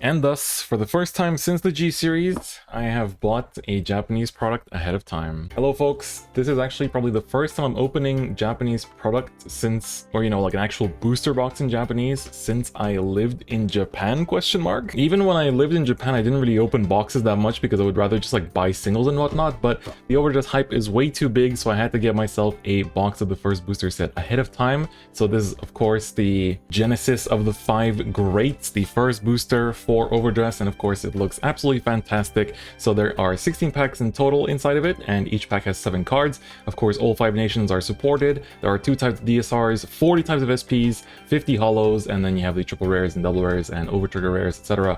And thus, for the first time since the G series, I have bought a Japanese product ahead of time. Hello folks, this is actually probably the first time I'm opening Japanese product since, or like an actual booster box in Japanese since I lived in Japan, question mark. Even when I lived in Japan, I didn't really open boxes that much because I would rather just like buy singles and whatnot, but the overdress hype is way too big, so I had to get myself a box of the first booster set ahead of time. So this is of course the Genesis of the 5 greats, the first booster for overdress, and of course it looks absolutely fantastic. So there are 16 packs in total inside of it, and each pack has 7 cards. Of course all 5 nations are supported. There are 2 types of DSRs, 40 types of SPs, 50 holos, and then you have the triple rares and double rares and over trigger rares, etc.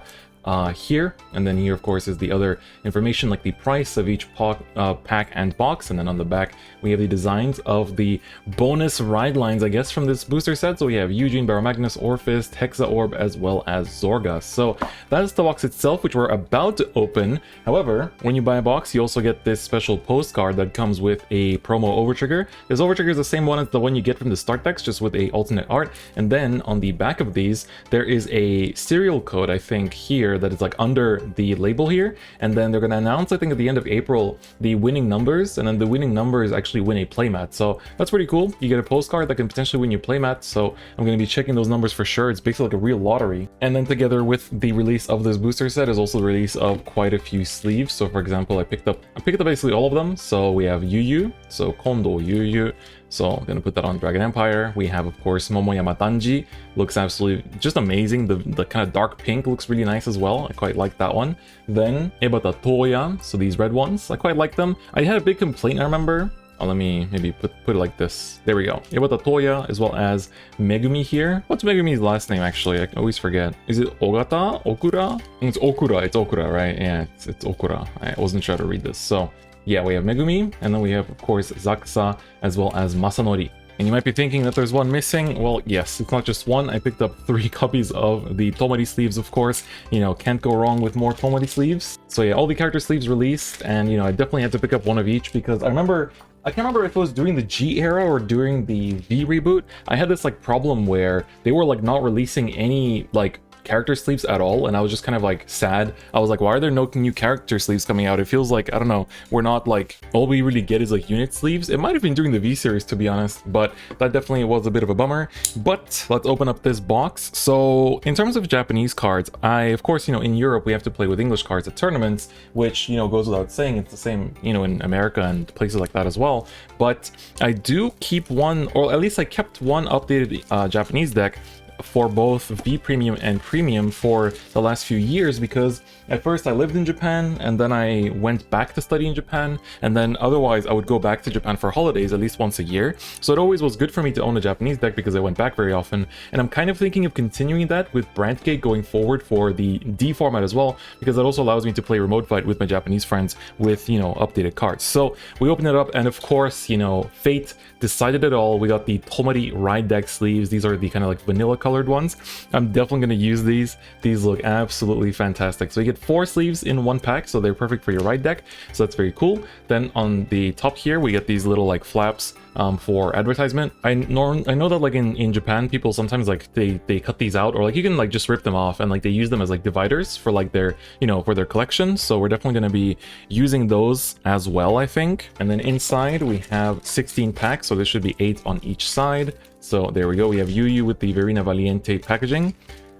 Here, and then here of course is the other information like the price of each pack and box, and then on the back we have the designs of the bonus ride lines, I guess, from this booster set. So we have Eugene, Baromagnus, Orphist, Hexa Orb, as well as Zorgas. So that is the box itself, which we're about to open. However, when you buy a box, you also get this special postcard that comes with a promo overtrigger. This overtrigger is the same one as the one you get from the start decks, just with a alternate art. And then on the back of these, there is a serial code, I think, here that is like under the label here, and then they're going to announce, I think at the end of April, the winning numbers, and then the winning numbers actually win a playmat. So that's pretty cool. You get a postcard that can potentially win you playmat, so I'm going to be checking those numbers for sure. It's basically like a real lottery. And then together with the release of this booster set is also the release of quite a few sleeves. So for example, I picked up basically all of them. So we have Yu, so Kondo Yu. So I'm going to put that on Dragon Empire. We have, of course, Momoyama Tanji. Looks absolutely just amazing. The kind of dark pink looks really nice as well. I quite like that one. Then Ebata Toya. So these red ones, I quite like them. I had a big complaint, I remember. Oh, let me maybe put it like this. There we go. Ebata Toya, as well as Megumi here. What's Megumi's last name, actually? I always forget. Is it Ogata? Okura? I think it's Okura. It's Okura, right? Yeah, it's Okura. I wasn't sure to read this. So yeah, we have Megumi, and then we have, of course, Zakusa, as well as Masanori. And you might be thinking that there's one missing. Well, yes, it's not just one. I picked up 3 copies of the Tomari sleeves, of course. Can't go wrong with more Tomari sleeves. So yeah, all the character sleeves released, and I definitely had to pick up one of each because I can't remember if it was during the G era or during the V reboot. I had this like problem where they were like not releasing any like character sleeves at all, and I was just kind of like sad. I was like, why are there no new character sleeves coming out? It feels like, I don't know, we're not like, all we really get is like unit sleeves. It might have been during the V series, to be honest, but that definitely was a bit of a bummer. But let's open up this box. So in terms of Japanese cards, of course, in Europe we have to play with English cards at tournaments, which goes without saying. It's the same in America and places like that as well. But I do keep one, or at least I kept one updated Japanese deck for both V Premium and Premium for the last few years, because at first I lived in Japan, and then I went back to study in Japan, and then otherwise I would go back to Japan for holidays at least once a year. So it always was good for me to own a Japanese deck because I went back very often, and I'm kind of thinking of continuing that with Brandgate going forward for the D format as well, because that also allows me to play remote fight with my Japanese friends with, updated cards. So we opened it up, and of course, fate decided it all. We got the Tomari Ride deck sleeves. These are the kind of like vanilla colored ones. I'm definitely going to use these. These look absolutely fantastic. So you get 4 sleeves in one pack, so they're perfect for your ride deck. So that's very cool. Then on the top here, we get these little like flaps for advertisement. I know that like in Japan, people sometimes like they cut these out, or like you can like just rip them off and like they use them as like dividers for like their for their collection. So we're definitely going to be using those as well, I think. And then inside we have 16 packs, so there should be 8 on each side. So there we go. We have Yu with the Verina Valiente packaging.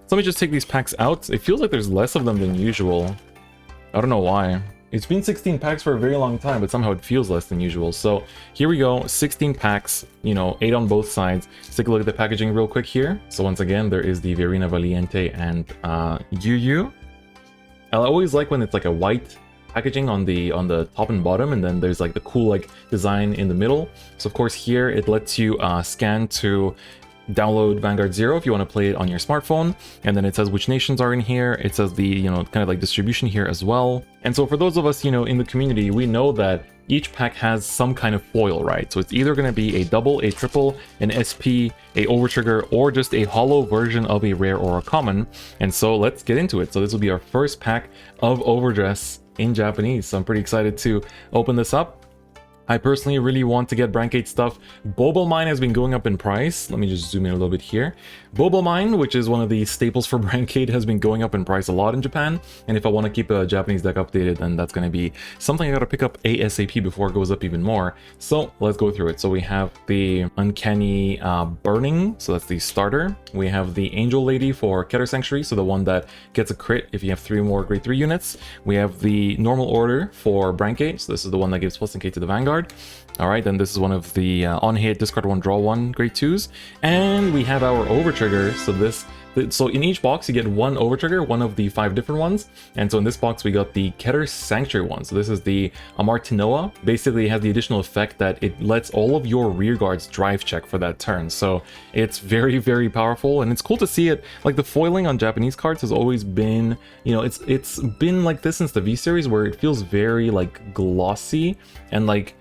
So let me just take these packs out. It feels like there's less of them than usual. I don't know why. It's been 16 packs for a very long time, but somehow it feels less than usual. So here we go, 16 packs, 8 on both sides. Let's take a look at the packaging real quick here. So once again, there is the Verina Valiente and Yu. I always like when it's like a white packaging on the top and bottom, and then there's like the cool like design in the middle. So of course here it lets you scan to download Vanguard 0 if you want to play it on your smartphone, and then it says which nations are in here. It says the kind of like distribution here as well. And so for those of us in the community, we know that each pack has some kind of foil, right? So it's either going to be a double, a triple, an SP, a overtrigger, or just a holo version of a rare or a common. And so let's get into it. So this will be our first pack of overdress in Japanese, so I'm pretty excited to open this up. I personally really want to get Brancade stuff. Bobble Mine has been going up in price. Let me just zoom in a little bit here. Bobble Mine, which is one of the staples for Brancade, has been going up in price a lot in Japan. And if I want to keep a Japanese deck updated, then that's going to be something I got to pick up ASAP before it goes up even more. So let's go through it. So we have the Uncanny Burning. So that's the starter. We have the Angel Lady for Keter Sanctuary. So the one that gets a crit if you have 3 more grade 3 units. We have the Normal Order for Brancade. So this is the one that gives plus +K to the Vanguard. Alright, then this is one of the on hit, discard 1, draw 1 grade 2s. And we have our over trigger. So in each box you get 1 over trigger, one of the 5 different ones. And so in this box we got the Keter Sanctuary one. So this is the Amartinoa. Basically it has the additional effect that it lets all of your rear guards drive check for that turn. So it's very, very powerful, and it's cool to see it. Like, the foiling on Japanese cards has always been, you know, it's been like this since the V series, where it feels very like glossy, and like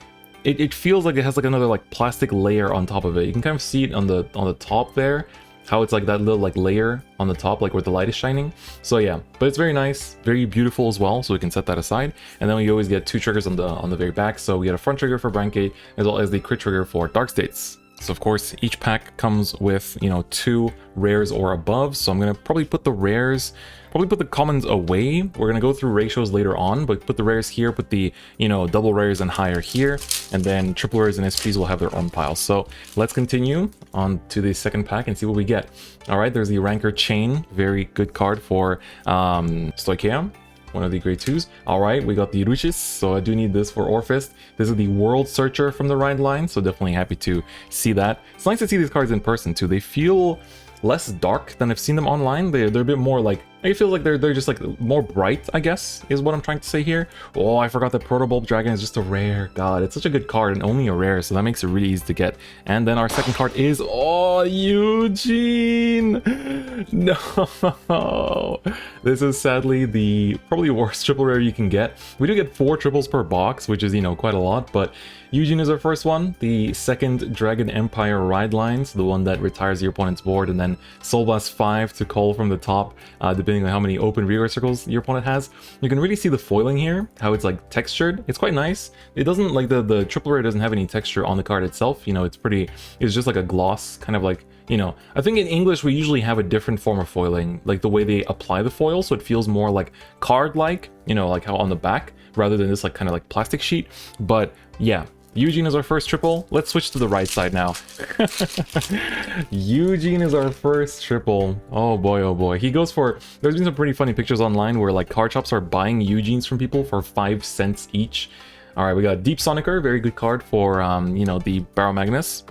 it feels like it has like another like plastic layer on top of it. You can kind of see it on the top there, how it's like that little like layer on the top, like where the light is shining. So yeah, but it's very nice, very beautiful as well, so we can set that aside. And then we always get 2 triggers on the very back. So we get a front trigger for Brancade as well as the crit trigger for Dark States. So of course each pack comes with, you know, 2 rares or above. So I'm gonna probably put the rares, probably put the commons away. We're gonna go through ratios later on, but put the rares here, put the, you know, double rares and higher here, and then triple rares and SPs will have their own pile. So let's continue on to the second pack and see what we get. All right, there's the Rancor Chain, very good card for Stoichea, one of the grade 2s. Alright, we got the Ruchis, so I do need this for Orphist. This is the World Searcher from the Ride line, so definitely happy to see that. It's nice to see these cards in person too. They feel less dark than I've seen them online. They're a bit more like, I feel like they're just like more bright, I guess, is what I'm trying to say here. Oh, I forgot that Protobulb Dragon is just a rare. God, it's such a good card and only a rare, so that makes it really easy to get. And then our second card is, oh, Eugene! No! This is sadly the probably worst triple rare you can get. We do get 4 triples per box, which is, you know, quite a lot, but Eugene is our first one. The second Dragon Empire Ride line, so the one that retires your opponent's board, and then Soul Blast 5 to call from the top, depending on how many open rear circles your opponent has. You can really see the foiling here, how it's like textured. It's quite nice. It doesn't, like, the triple rare doesn't have any texture on the card itself. You know, it's just like a gloss, kind of like, you know, I think in English we usually have a different form of foiling, like the way they apply the foil, so it feels more like card-like, you know, like how on the back, rather than this like kind of like plastic sheet. But yeah, Eugene is our first triple. Let's switch to the right side now. Eugene is our first triple. Oh boy, oh boy. He goes for, there's been some pretty funny pictures online where like card shops are buying Eugenes from people for 5 cents each. All right, we got Deep Sonicer, very good card for, you know, the Barrow Magnus.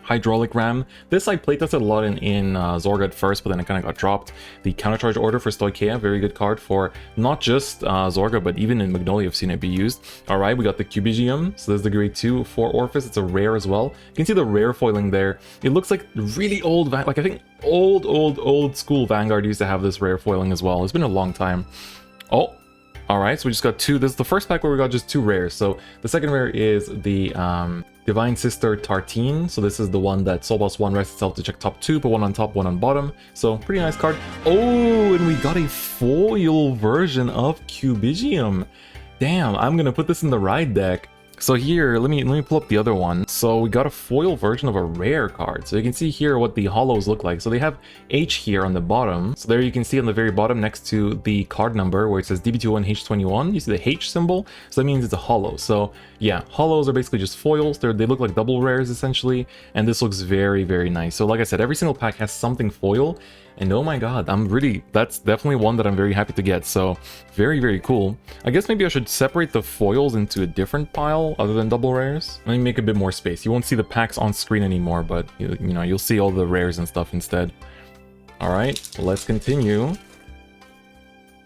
Hydraulic Ram. This I playtested a lot in Zorga at first, but then it kind of got dropped. The Countercharge Order for Stoichea, very good card for not just Zorga, but even in Magnolia I've seen it be used. Alright, we got the Cubigium, so there's the grade 2 for Orphis. It's a rare as well. You can see the rare foiling there. It looks like really old, like I think old school Vanguard used to have this rare foiling as well. It's been a long time. Oh, alright, so we just got 2. This is the first pack where we got just 2 rares. So the second rare is the Divine Sister Tartine. So this is the one that Soul Boss 1 rests itself to check top 2, put 1 on top, 1 on bottom. So pretty nice card. Oh, and we got a foil version of Cubigium. Damn, I'm gonna put this in the ride deck. So here, let me pull up the other one. So we got a foil version of a rare card. So you can see here what the hollows look like. So they have H here on the bottom. So there you can see on the very bottom next to the card number where it says D-BT01 H21. You see the H symbol. So that means it's a hollow. So yeah, hollows are basically just foils. They look like double rares essentially. And this looks very, very nice. So like I said, every single pack has something foil. And oh my god, that's definitely one that I'm very happy to get. So very, very cool. I guess maybe I should separate the foils into a different pile other than double rares. Let me make a bit more space. You won't see the packs on screen anymore, but you know, you'll see all the rares and stuff instead. All right, let's continue.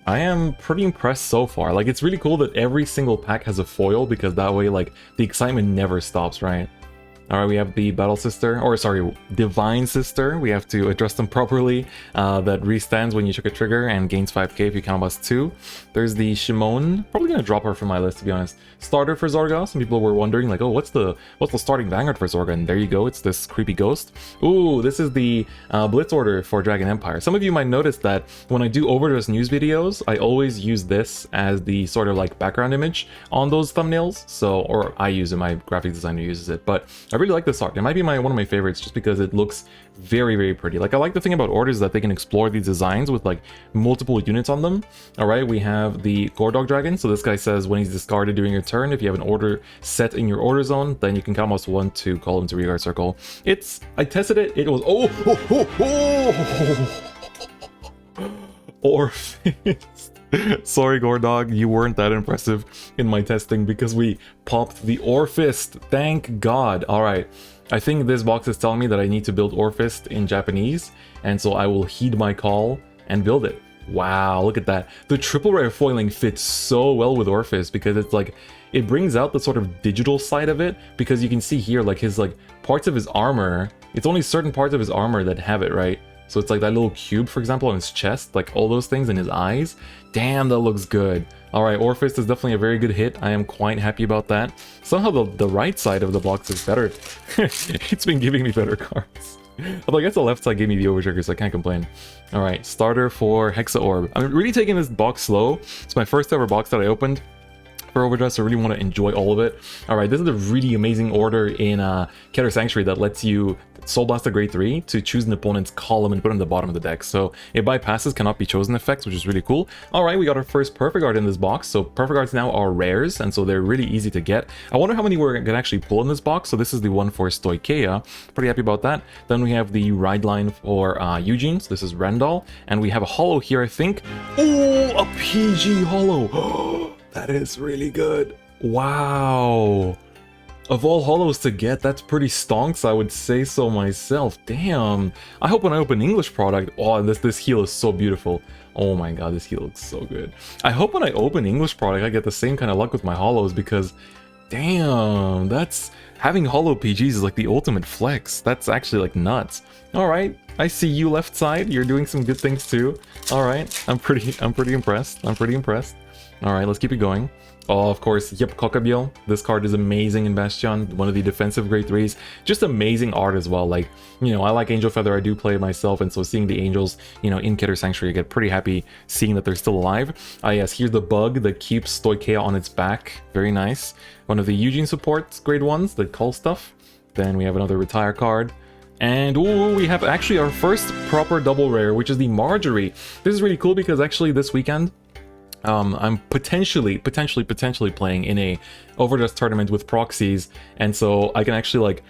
I am pretty impressed so far. Like, it's really cool that every single pack has a foil, because that way, like, the excitement never stops, right? All right, we have the Battle Sister, or sorry, Divine Sister. We have to address them properly. That restands when you check a trigger and gains 5k if you count us 2. There's the Shimon. Probably gonna drop her from my list, to be honest. Starter for Zorga. Some people were wondering like, oh, what's the starting Vanguard for Zorga? And there you go. It's this creepy ghost. Ooh, this is the Blitz order for Dragon Empire. Some of you might notice that when I do overdress news videos, I always use this as the sort of like background image on those thumbnails. So, or I use it, my graphic designer uses it, but I really like this art. It might be one of my favorites just because it looks very, very pretty. Like, I like the thing about orders that they can explore these designs with like multiple units on them. All right, we have the Gordog Dragon. So this guy says when he's discarded during your turn, if you have an order set in your order zone, then you can count almost 1 to call him to rearguard circle. I tested it. It was Orphist. Sorry, Gordog, you weren't that impressive in my testing because we popped the Orphist. Thank God. All right. I think this box is telling me that I need to build Orphist in Japanese, and so I will heed my call and build it. Wow, look at that. The triple rare foiling fits so well with Orphist because it's like, it brings out the sort of digital side of it, because you can see here like his like parts of his armor. It's only certain parts of his armor that have it, right? So it's like that little cube, for example, on his chest, like all those things in his eyes. Damn, that looks good. All right, Orphist is definitely a very good hit. I am quite happy about that. Somehow the right side of the box is better. It's been giving me better cards. Although I guess the left side gave me the overtrigger, so I can't complain. All right, starter for Hexa Orb. I'm really taking this box slow. It's my first ever box that I opened for overdress. I really want to enjoy all of it. All right, this is a really amazing order in Keter Sanctuary that lets you Soul Blast a grade 3 to choose an opponent's column and put it on the bottom of the deck. So it bypasses cannot be chosen effects, which is really cool. All right, we got our first Perfect Art in this box. So Perfect Arts now are rares, and so they're really easy to get. I wonder how many we're going to actually pull in this box. So this is the one for Stoicheia. Pretty happy about that. Then we have the ride line for Eugene. So this is Randall. And we have a holo here, I think. Oh, a PG holo. That is really good. Wow. Of all holos to get, that's pretty stonks, I would say so myself. Damn. I hope when I open English product, oh, this heel is so beautiful. Oh my god, this heel looks so good. I hope when I open English product, I get the same kind of luck with my holos, because damn, that's having holo PGs is like the ultimate flex. That's actually like nuts. All right, I see you left side. You're doing some good things too. All right, I'm pretty impressed. I'm pretty impressed. All right, let's keep it going. Oh, of course, yep, Kokabiel. This card is amazing in Bastion, one of the defensive grade 3s. Just amazing art as well. Like, you know, I like Angel Feather, I do play it myself, and so seeing the angels, you know, in Keter Sanctuary, I get pretty happy seeing that they're still alive. Ah, yes, here's the bug that keeps Stoicheia on its back. Very nice. One of the Eugene supports, grade 1s, that call stuff. Then we have another retire card. And ooh, we have actually our first proper double rare, which is the Marjorie. This is really cool because actually this weekend, I'm potentially playing in a overdress tournament with proxies, and so I can actually like,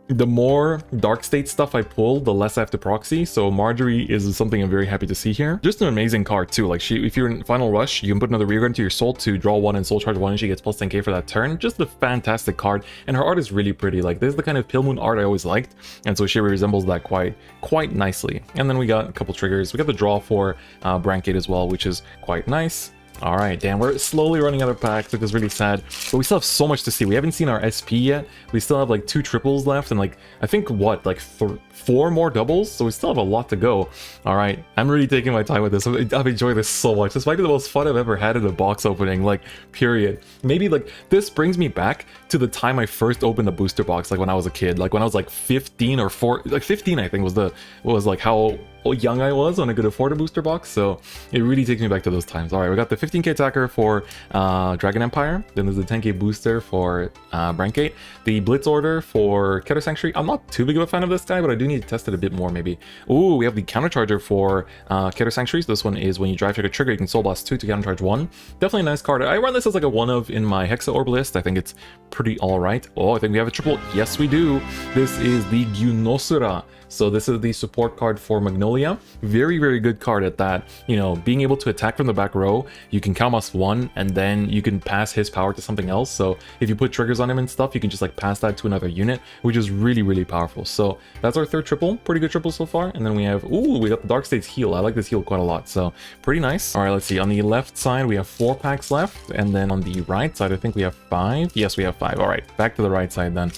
the more dark state stuff I pull, the less I have to proxy. So Marjorie is something I'm very happy to see here. Just an amazing card too. Like, if you're in Final Rush, you can put another rearguard into your soul to draw 1 and soul charge 1, and she gets plus 10k for that turn. Just a fantastic card, and her art is really pretty. Like, this is the kind of Pale Moon art I always liked, and so she resembles that quite nicely. And then we got a couple triggers. We got the draw for Brancade as well, which is quite nice. All right, damn, we're slowly running out of packs, which is really sad, but we still have so much to see. We haven't seen our SP yet. We still have like 2 triples left and like, I think what, like 4 more doubles? So we still have a lot to go. All right, I'm really taking my time with this. I've enjoyed this so much. This might be the most fun I've ever had in a box opening, like, period. Maybe like, this brings me back to the time I first opened a booster box, like when I was a kid, like when I was like 15 or 15, I think was like how young I was when I could afford a booster box. So it really takes me back to those times. All right, we got the 15k attacker for Dragon Empire. Then there's the 10k booster for Brancade. The Blitz order for Keter Sanctuary. I'm not too big of a fan of this guy, but I do need to test it a bit more maybe. Ooh, we have the countercharger for Keter Sanctuary. So this one is when you drive check a trigger, you can Soul Blast 2 to countercharge 1. Definitely a nice card. I run this as like a 1 of in my Hexa Orb list. I think it's pretty all right. Oh, I think we have a triple. Yes, we do. This is the Gyunosura. So this is the support card for Magnolia. Very, very good card at that. You know, being able to attack from the back row, you can count us 1, and then you can pass his power to something else. So if you put triggers on him and stuff, you can just like pass that to another unit, which is really, really powerful. So that's our third triple. Pretty good triple so far. And then we have, ooh, we got the Dark States heal. I like this heal quite a lot. So pretty nice. All right, let's see. On the left side, we have 4 packs left. And then on the right side, I think we have 5. Yes, we have 5. All right, back to the right side then.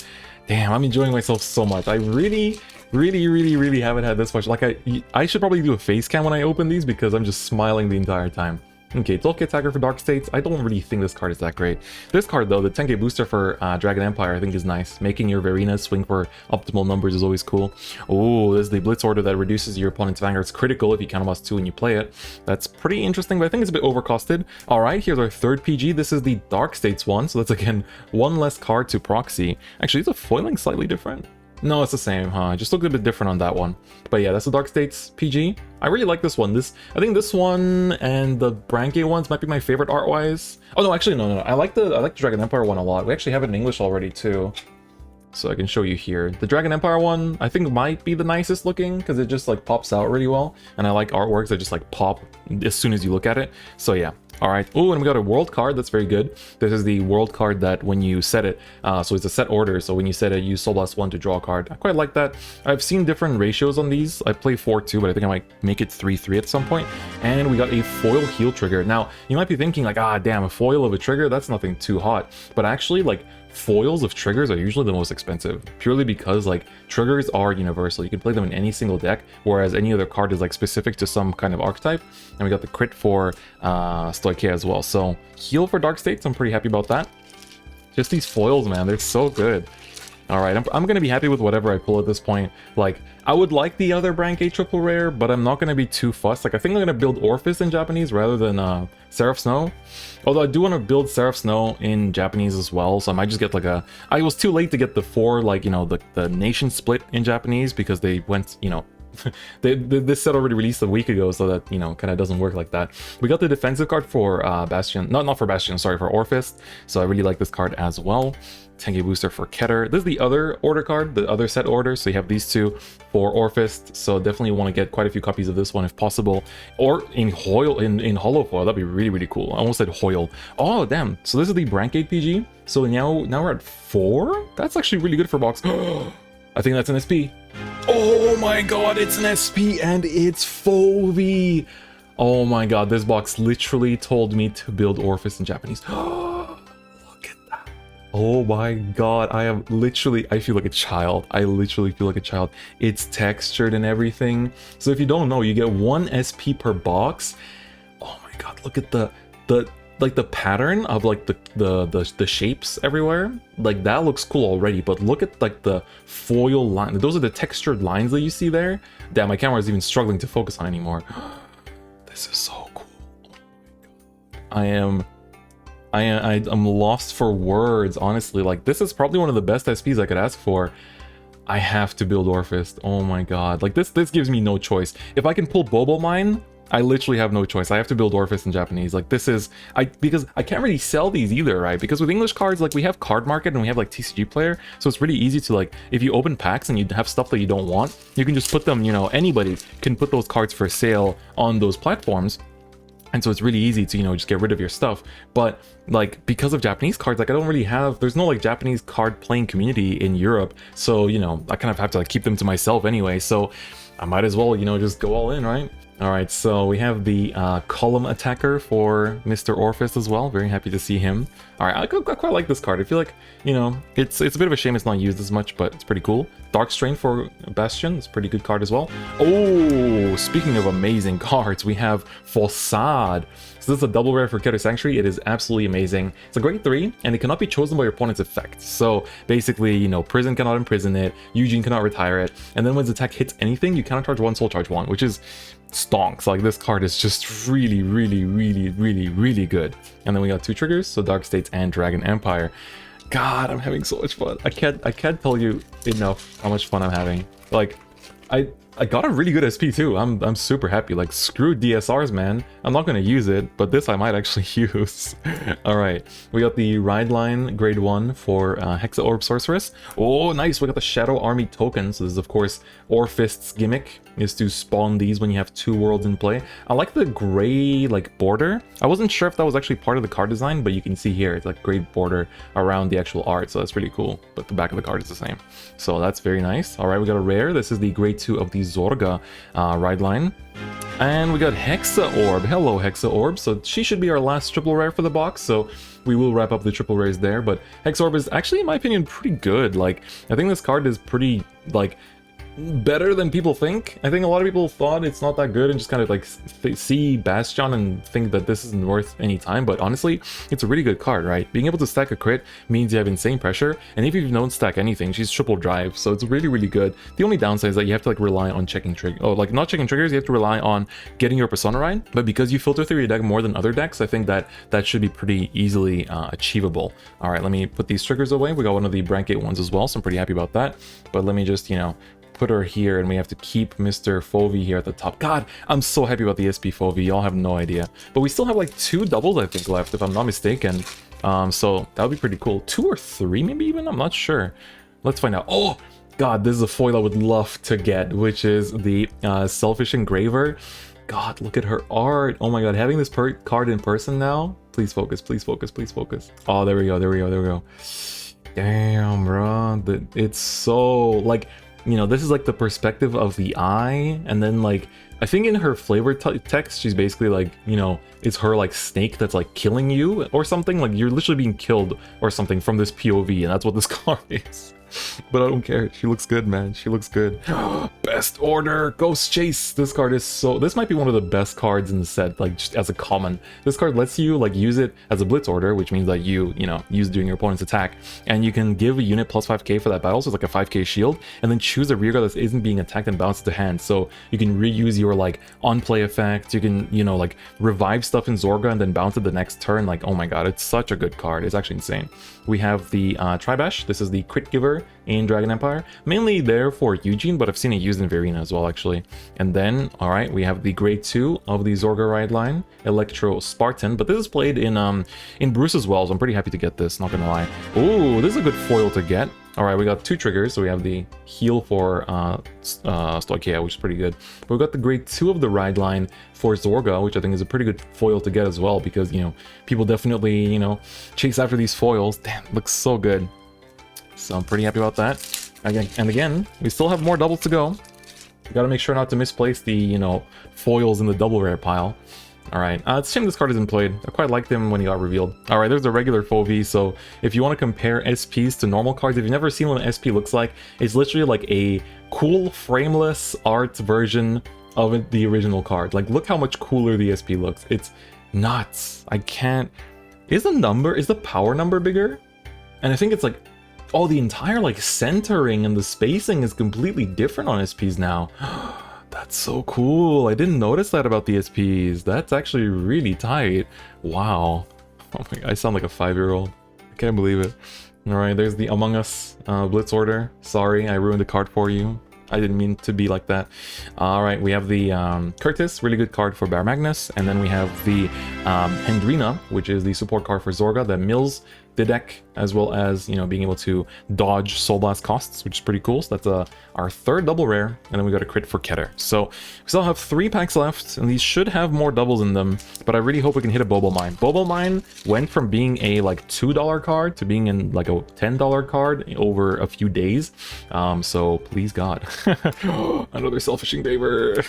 Damn, I'm enjoying myself so much. I really haven't had this much. Like, I should probably do a face cam when I open these because I'm just smiling the entire time. Okay, 12k attacker for Dark States. I don't really think this card is that great. This card, though, the 10k booster for Dragon Empire, I think is nice. Making your Varinas swing for optimal numbers is always cool. Oh, this is the Blitz Order that reduces your opponent's Vanguard's critical if you counterblast 2 when you play it. That's pretty interesting, but I think it's a bit overcosted. Alright, here's our third PG. This is the Dark States one, so that's, again, one less card to proxy. Actually, is the foiling slightly different? No, it's the same, huh? It just looked a bit different on that one. But yeah, that's the Dark States PG. I really like this one. I think this one and the Branke ones might be my favorite art-wise. Oh no, actually no. I like the Dragon Empire one a lot. We actually have it in English already too. So I can show you here. The Dragon Empire one, I think might be the nicest looking because it just like pops out really well. And I like artworks that just like pop as soon as you look at it. So yeah. Alright, oh, and we got a world card, that's very good. This is the world card that when you set it, so it's a set order, so when you set it, you Soul Blast 1 to draw a card. I quite like that. I've seen different ratios on these. I play 4-2, but I think I might make it 3-3 at some point. And we got a foil heal trigger. Now, you might be thinking like, ah, damn, a foil of a trigger, that's nothing too hot. But actually, like, foils of triggers are usually the most expensive, purely because like triggers are universal. You can play them in any single deck, whereas any other card is like specific to some kind of archetype. And we got the crit for Stoichea as well. So heal for Dark States, I'm pretty happy about that. Just these foils, man, they're so good. Alright, I'm gonna be happy with whatever I pull at this point. Like, I would like the other Branke triple rare, but I'm not gonna be too fussed. Like, I think I'm gonna build Orphis in Japanese rather than Seraph Snow. Although I do want to build Seraph Snow in Japanese as well, so I might just get like a... I was too late to get the 4, like, you know, the nation split in Japanese because they went, you know... this set already released a week ago, so that, you know, kind of doesn't work like that. We got the defensive card for Bastion, not for Bastion, sorry, for Orphis, so I really like this card as well. 10k booster for Keter. This is the other order card, the other set order, so you have these two for Orphis, so definitely want to get quite a few copies of this one if possible, or in Hoyle, in Hollow Foil. That'd be really cool. I almost said Hoyle. Oh damn, so this is the Branke PG, so now we're at 4. That's actually really good for box. I think that's an SP. Oh my god, it's an SP and it's Fovi. Oh my god, this box literally told me to build Orphis in Japanese. Look at that. Oh my god, I feel like a child. I literally feel like a child. It's textured and everything. So if you don't know, you get 1 SP per box. Oh my god, look at the like the pattern of like the shapes everywhere. Like that looks cool already, but look at like the foil line. Those are the textured lines that you see there. Damn, my camera is even struggling to focus on anymore. This is so cool. Oh my god. I'm lost for words, honestly. Like this is probably one of the best SPs I could ask for. I have to build Orphis. Oh my god. Like this gives me no choice. If I can pull Bobo Mine, I literally have no choice. I have to build Orphis in Japanese. Like this is, because I can't really sell these either, right? Because with English cards, like we have Card Market and we have like TCG Player, so it's really easy to like, if you open packs and you have stuff that you don't want, you can just put them, you know, anybody can put those cards for sale on those platforms. And so it's really easy to, you know, just get rid of your stuff. But like, because of Japanese cards, like I don't really have, there's no like Japanese card playing community in Europe. So, you know, I kind of have to like keep them to myself anyway. So I might as well, you know, just go all in, right? Alright, so we have the column attacker for Mr. Orphis as well. Very happy to see him. Alright, I quite like this card. I feel like, you know, it's a bit of a shame it's not used as much, but it's pretty cool. Dark Strain for Bastion. It's a pretty good card as well. Oh, speaking of amazing cards, we have Fossad. So this is a double rare for Keter Sanctuary. It is absolutely amazing. It's a grade 3, and it cannot be chosen by your opponent's effect. So basically, you know, Prison cannot imprison it, Eugene cannot retire it, and then when its attack hits anything, you cannot charge 1, soul charge 1, which is stonks. Like this card is just really good. And then we got 2 triggers, so Dark States and Dragon Empire. God, I'm having so much fun. I can't tell you enough how much fun I'm having. Like, I got a really good SP too. I'm super happy. Like, screw DSRs, man. I'm not gonna use it, but this I might actually use. Alright, we got the Ride Line grade 1 for Hexa Orb Sorceress. Oh, nice. We got the Shadow Army token. So this is, of course, Orphist's gimmick, is to spawn these when you have 2 worlds in play. I like the gray, like, border. I wasn't sure if that was actually part of the card design, but you can see here, it's like gray border around the actual art, so that's really cool. But the back of the card is the same. So that's very nice. Alright, we got a rare. This is the grade 2 of the Zorga ride line. And we got Hexa Orb. Hello, Hexa Orb. So she should be our last triple rare for the box, so we will wrap up the triple rares there. But Hexa Orb is actually, in my opinion, pretty good. Like, I think this card is pretty, like, better than people think. I think a lot of people thought it's not that good and just kind of like see Bastion and think that this isn't worth any time, but honestly, it's a really good card, right? Being able to stack a crit means you have insane pressure, and if you don't stack anything, she's triple drive, so it's really, really good. The only downside is that you have to like rely on checking trigger, like not checking triggers, you have to rely on getting your persona right, but because you filter through your deck more than other decks, I think that should be pretty easily achievable. All right, let me put these triggers away. We got one of the Brancate ones as well, so I'm pretty happy about that, but let me just, you know, put her here, and we have to keep Mr. Fovi here at the top. God, I'm so happy about the SP Fovi, y'all have no idea. But we still have like 2 doubles, I think, left, if I'm not mistaken. So that would be pretty cool. 2 or 3 maybe even? I'm not sure. Let's find out. Oh, God, this is a foil I would love to get, which is the Selfish Engraver. God, look at her art. Oh my God, having this card in person now. Please focus, please focus, please focus. Oh, there we go, there we go, there we go. Damn, bro. It's so, like, you know, this is like the perspective of the eye, and then like I think in her flavor text she's basically like, you know, it's her like snake that's like killing you or something, like you're literally being killed or something from this POV, and that's what this card is. But I don't care, she looks good, man, she looks good. Best Order Ghost Chase. This card is so, this might be one of the best cards in the set, like just as a common. This card lets you like use it as a blitz order, which means that you know, use during your opponent's attack, and you can give a unit plus 5k for that battle, so it's like a 5k shield, and then choose a rearguard that isn't being attacked and bounce to hand, so you can reuse your like on play effect, you can, you know, like revive stuff in Zorga and then bounce it the next turn. Like, oh my God, it's such a good card, it's actually insane. We have the Tribash. This is the crit giver in Dragon Empire, mainly there for Eugene, but I've seen it used in Verena as well, actually. And then, all right, we have the grade 2 of the Zorga ride line, Electro Spartan, but this is played in Bruce as well, so I'm pretty happy to get this, not gonna lie. Ooh, this is a good foil to get. All right, we got 2 triggers, so we have the heal for Stoicheia, which is pretty good. But we got the grade 2 of the ride line for Zorga, which I think is a pretty good foil to get as well, because, you know, people definitely, you know, chase after these foils. Damn, looks so good. So I'm pretty happy about that. Again, we still have more doubles to go. We gotta make sure not to misplace the, you know, foils in the double rare pile. Alright, it's a shame this card isn't played. I quite liked him when he got revealed. Alright, there's the regular Fovi, so if you want to compare SPs to normal cards, if you've never seen what an SP looks like, it's literally like a cool frameless art version of the original card. Like, look how much cooler the SP looks. It's nuts. I can't... Is the power number bigger? And I think it's like, oh, the entire like centering and the spacing is completely different on SPs now. That's so cool. I didn't notice that about the SPs. That's actually really tight. Wow. Oh my God, I sound like a 5-year-old. I can't believe it. Alright, there's the Among Us Blitz Order. Sorry, I ruined the card for you. I didn't mean to be like that. Alright, we have the Curtis, really good card for Bear Magnus. And then we have the Hendrina, which is the support card for Zorga that mills the deck, as well as, you know, being able to dodge Soul Blast costs, which is pretty cool. So that's our 3rd double rare, and then we got a crit for Keter. So we still have 3 packs left, and these should have more doubles in them, but I really hope we can hit a Bobo Mine. Bobo Mine went from being a like $2 card to being in like a $10 card over a few days. So please God. Another Selfish Engraver.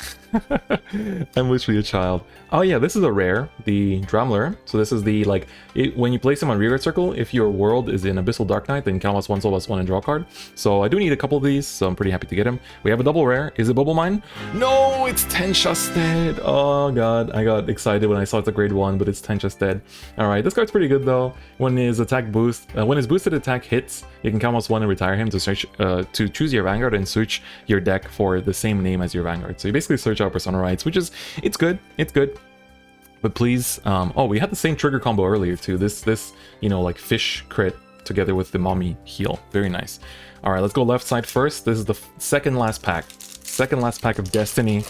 I'm literally a child. Oh yeah, this is a rare, the Dramler. So this is the like, when you place him on rearguard circle, if your world is in Abyssal Dark Knight, then count +1, +1, and draw a card. So I do need a couple of these, so I'm pretty happy to get him. We have a double rare. Is it Bubble Mine? No, it's Tenshasted. Oh God, I got excited when I saw it's a grade 1, but it's Tenshasted. All right, this card's pretty good though. When his attack when his boosted attack hits, you can count +1 and retire him to search to choose your Vanguard and search your deck for the same name as your Vanguard. So you basically search out Persona Rights, which is, it's good. It's good. But please, oh, we had the same trigger combo earlier too. This, you know, like fish crit together with the mommy heal. Very nice. All right, let's go left side first. This is the second last pack of Destiny.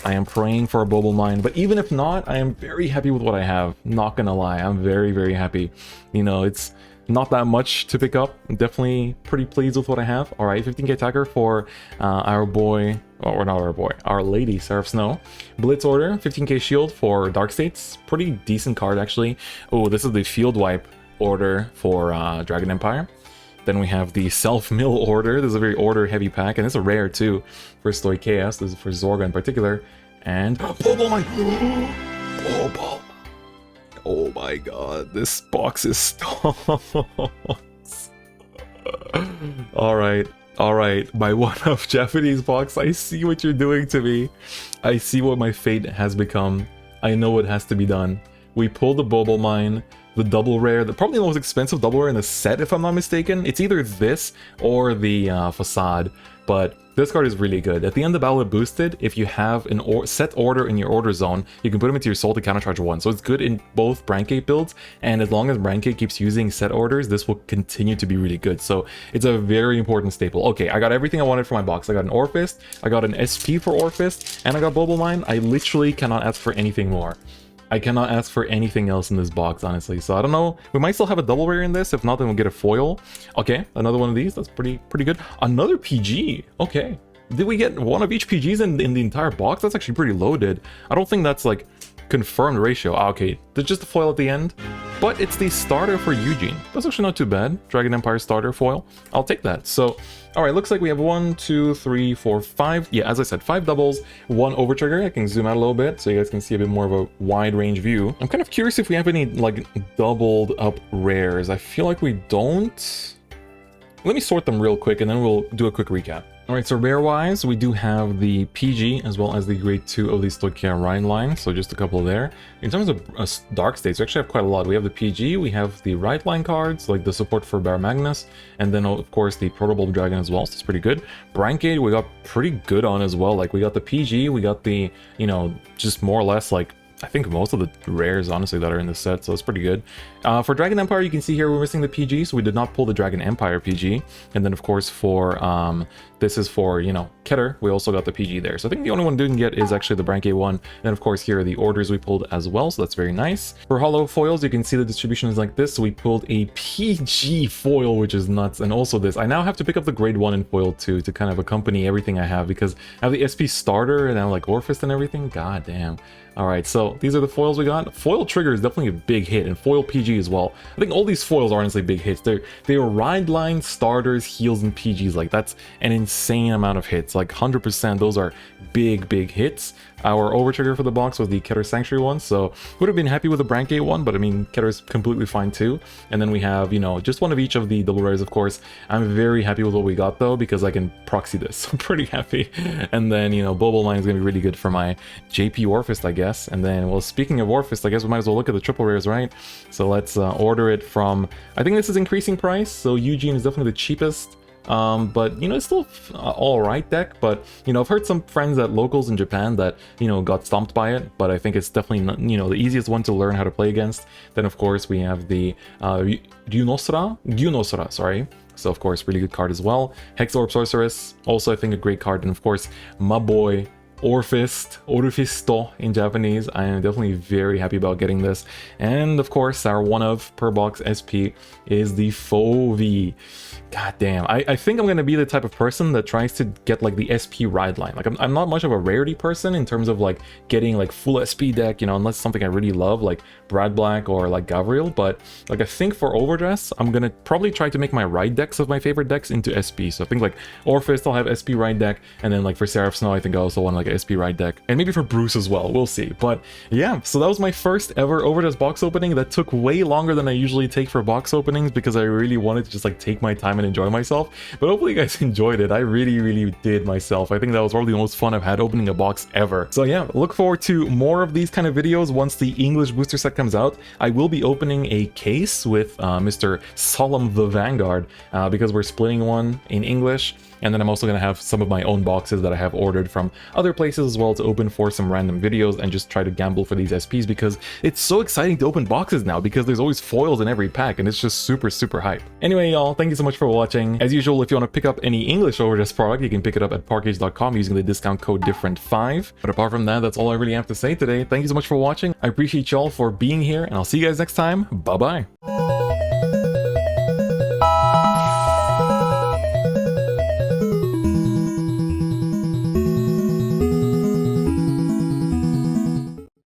I am praying for a Bobo Mine, but even if not, I am very happy with what I have. Not gonna lie, I'm very, very happy. You know, it's not that much to pick up. I'm definitely pretty pleased with what I have. All right, 15k attacker for our boy, or not our boy, our lady, Seraph Snow. Blitz Order, 15k shield for Dark States. Pretty decent card, actually. Oh, this is the field wipe order for Dragon Empire. Then we have the self-mill order. This is a very order-heavy pack, and it's a rare too for Stoicheus. This is for Zorga in particular. And Bobble! Oh my god, this box is stocks. Alright, my one-off Japanese box, I see what you're doing to me. I see what my fate has become. I know what has to be done. We pulled the Bobble Mine, the double rare, probably the most expensive double rare in the set if I'm not mistaken. It's either this or the Facade, but this card is really good. At the end of the battle it boosted, if you have an set order in your order zone, you can put them into your soul to countercharge 1. So it's good in both Brancate builds, and as long as Brancate keeps using set orders, this will continue to be really good. So it's a very important staple. Okay, I got everything I wanted for my box. I got an Orfist, I got an SP for Orfist, and I got Bobble Mine. I literally cannot ask for anything more. I cannot ask for anything else in this box, honestly. So I don't know. We might still have a double rare in this. If not, then we'll get a foil. Okay, another one of these. That's pretty good. Another PG. Okay. Did we get one of each PGs in the entire box? That's actually pretty loaded. I don't think that's like confirmed ratio. Ah, okay, there's just a foil at the end, but it's the starter for Eugene. That's actually not too bad. Dragon Empire starter foil. I'll take that. So, all right, looks like we have 1, 2, 3, 4, 5. Yeah, as I said, 5 doubles, 1 overtrigger. I can zoom out a little bit so you guys can see a bit more of a wide range view. I'm kind of curious if we have any like doubled up rares. I feel like we don't. Let me sort them real quick and then we'll do a quick recap. Alright, so rare-wise, we do have the PG as well as the Grade 2 of the Stoicheia Rhine line, so just a couple there. In terms of Dark States, we actually have quite a lot. We have the PG, we have the right line cards, like the support for Bear Magnus, and then of course the Protobulb Dragon as well, so it's pretty good. Brancade, we got pretty good on as well. Like we got the PG, we got the, you know, just more or less like I think most of the rares, honestly, that are in the set, so it's pretty good. For Dragon Empire, you can see here we're missing the PG, so we did not pull the Dragon Empire PG. And then, of course, for, this is for, you know, Keter, we also got the PG there. So I think the only one we didn't get is actually the Brancate one. And then, of course, here are the orders we pulled as well, so that's very nice. For Hollow Foils, you can see the distribution is like this. So we pulled a PG foil, which is nuts, and also this. I now have to pick up the Grade 1 in foil, too, to kind of accompany everything I have, because I have the SP starter, and I have, like, Orfist and everything. God damn. Alright, so these are the foils we got. Foil Trigger is definitely a big hit, and Foil PG as well. I think all these foils are honestly big hits. They are ride line, starters, heals, and PGs. Like, that's an insane amount of hits. Like, 100%, those are big hits. Our overtrigger for the box was the Keter Sanctuary one, so would have been happy with the Brancate one, but I mean, Keter's completely fine too. And then we have, you know, just one of each of the double rares, of course. I'm very happy with what we got though, because I can proxy this. I'm pretty happy. And then, you know, Bobble Line is going to be really good for my JP Orfist, I guess. And then, well, speaking of Orfist, I guess we might as well look at the triple rares, right? So let's order it from, I think this is increasing price, so Eugene is definitely the cheapest. But you know, it's still all right deck, but you know, I've heard some friends at locals in Japan that, you know, got stomped by it, but I think it's definitely not, you know, the easiest one to learn how to play against. Then of course we have the Gyunosra, sorry. So of course, really good card as well. Hex Orb Sorceress, also I think a great card. And of course, my boy Orfist, Orfisto in Japanese. I am definitely very happy about getting this. And of course, our one of per box SP is the Fovi. God damn, I think I'm gonna be the type of person that tries to get like the SP ride line. Like I'm not much of a rarity person in terms of like getting like full SP deck, you know, unless it's something I really love, like Brad Black or like Gavriel. But like I think for overdress, I'm gonna probably try to make my ride decks of my favorite decks into SP. So I think like Orfist, I'll have SP ride deck, and then like for Seraph Snow, I think I also want like a SP ride deck, and maybe for Bruce as well. We'll see. But yeah, so that was my first ever overdress box opening. That took way longer than I usually take for box openings because I really wanted to just like take my time and enjoy myself. But hopefully you guys enjoyed it. I really did myself. I think that was probably the most fun I've had opening a box ever. So yeah, look forward to more of these kind of videos once the English booster set comes out. I will be opening a case with Mr. Solemn the Vanguard because we're splitting one in English. And then I'm also going to have some of my own boxes that I have ordered from other places as well to open for some random videos and just try to gamble for these SPs, because it's so exciting to open boxes now because there's always foils in every pack and it's just super hype. Anyway, y'all, thank you so much for watching. As usual, if you want to pick up any English overdress product, you can pick it up at parkage.com using the discount code DifferentFight. But apart from that, that's all I really have to say today. Thank you so much for watching. I appreciate y'all for being here, and I'll see you guys next time. Bye-bye.